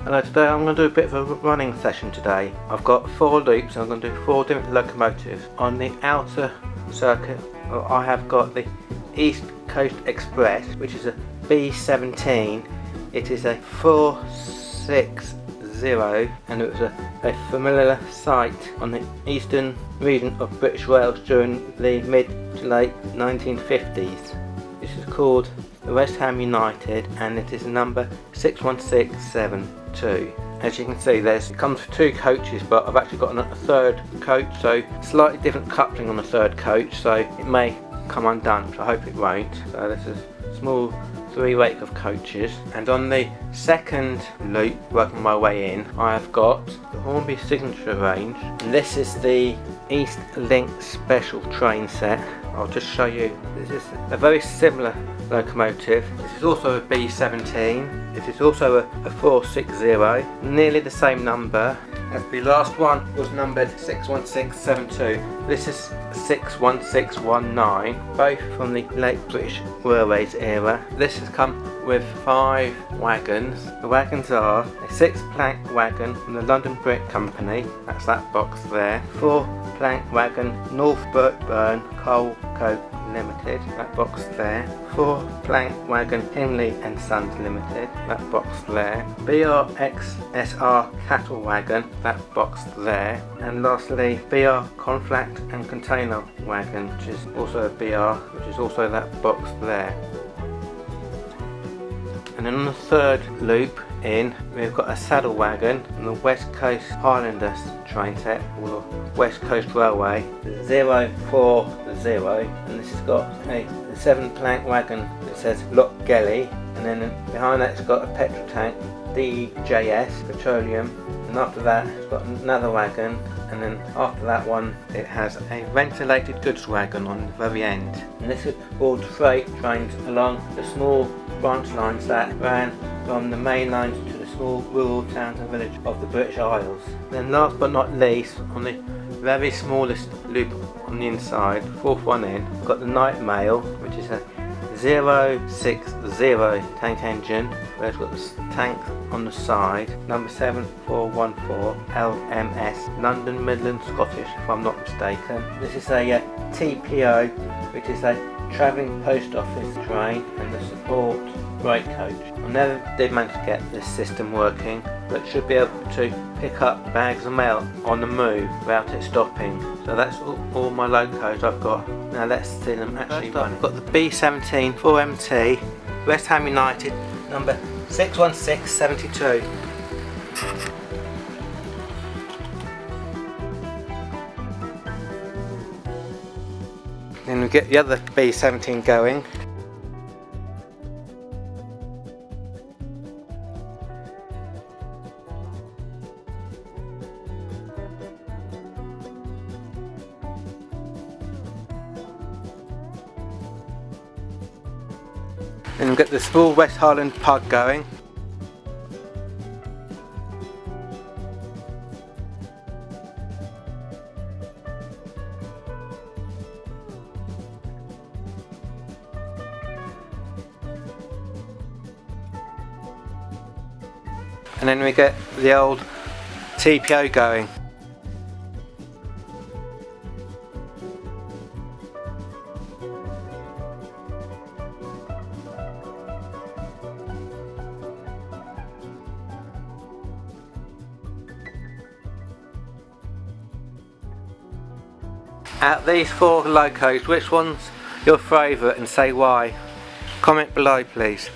Hello, today I'm going to do a bit of a running session today. I've got 4 loops and I'm going to do 4 different locomotives. On the outer circuit I have got the East Coast Express, which is a B17. It is a 460 and it was a familiar sight on the eastern region of British Wales during the mid to late 1950s. This is called the West Ham United and it is number 61672. As you can see, it comes with 2 coaches, but I've actually got a 3rd coach, so slightly different coupling on the 3rd coach, so it may come undone, which I hope it won't. So this is a small 3-wake of coaches, and on the 2nd loop, working my way in, I have got the Hornby Signature range, and this is the East Link Special train set. I'll just show you. This is a very similar locomotive. This is also a B17. It is also a 460, nearly the same number as the last one was numbered 61672. This is 61619, both from the late British Railways era. This has come with 5 wagons. The wagons are a 6-plank wagon from the London Brick Company, that's that box there. 4-plank wagon North Burtburn Coal Co. Limited, that box there. 4-plank wagon Henley and Sons Limited, that box there. BRX SR cattle wagon, that box there. And lastly, BR Conflact and Container wagon, which is also a BR, which is also that box there. And then on the 3rd loop in, we've got a saddle wagon from the West Coast Highlanders train set, or the West Coast Railway, 040, and this has got a 7-plank wagon that says Lock Gelly, and then behind that it's got a petrol tank, DJS Petroleum, and after that it's got another wagon, and then after that one it has a ventilated goods wagon on the very end. And this is all freight trains along the small branch lines that ran from the main lines to the small rural towns and villages of the British Isles. Then last but not least, on the very smallest loop on the inside, 4th one in, we've got the Night Mail, which is a 060 tank engine, where it's got the tank on the side, number 7414 LMS, London Midland Scottish, if I'm not mistaken. This is a TPO, which is a travelling post office train, and the support freight coach. I never did manage to get this system working, but should be able to pick up bags of mail on the move without it stopping. So that's all my locos I've got. Now let's see them actually running. I've got the B17 4MT, West Ham United, number 61672. Then we get the other B17 going. Then we get the small West Highland Pug going. And then we get the old TPO going. Out of these 4 locos, which one's your favourite and say why? Comment below please.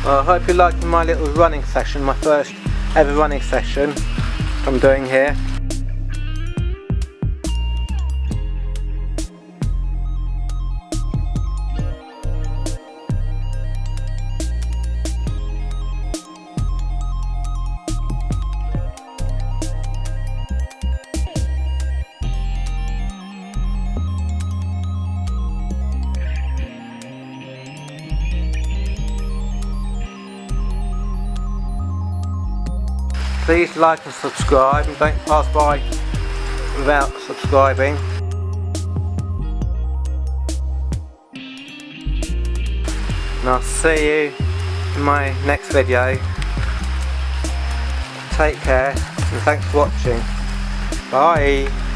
Well, I hope you're liking my little running session, my first ever running session I'm doing here. Please like and subscribe, and don't pass by without subscribing. And I'll see you in my next video. Take care and thanks for watching. Bye.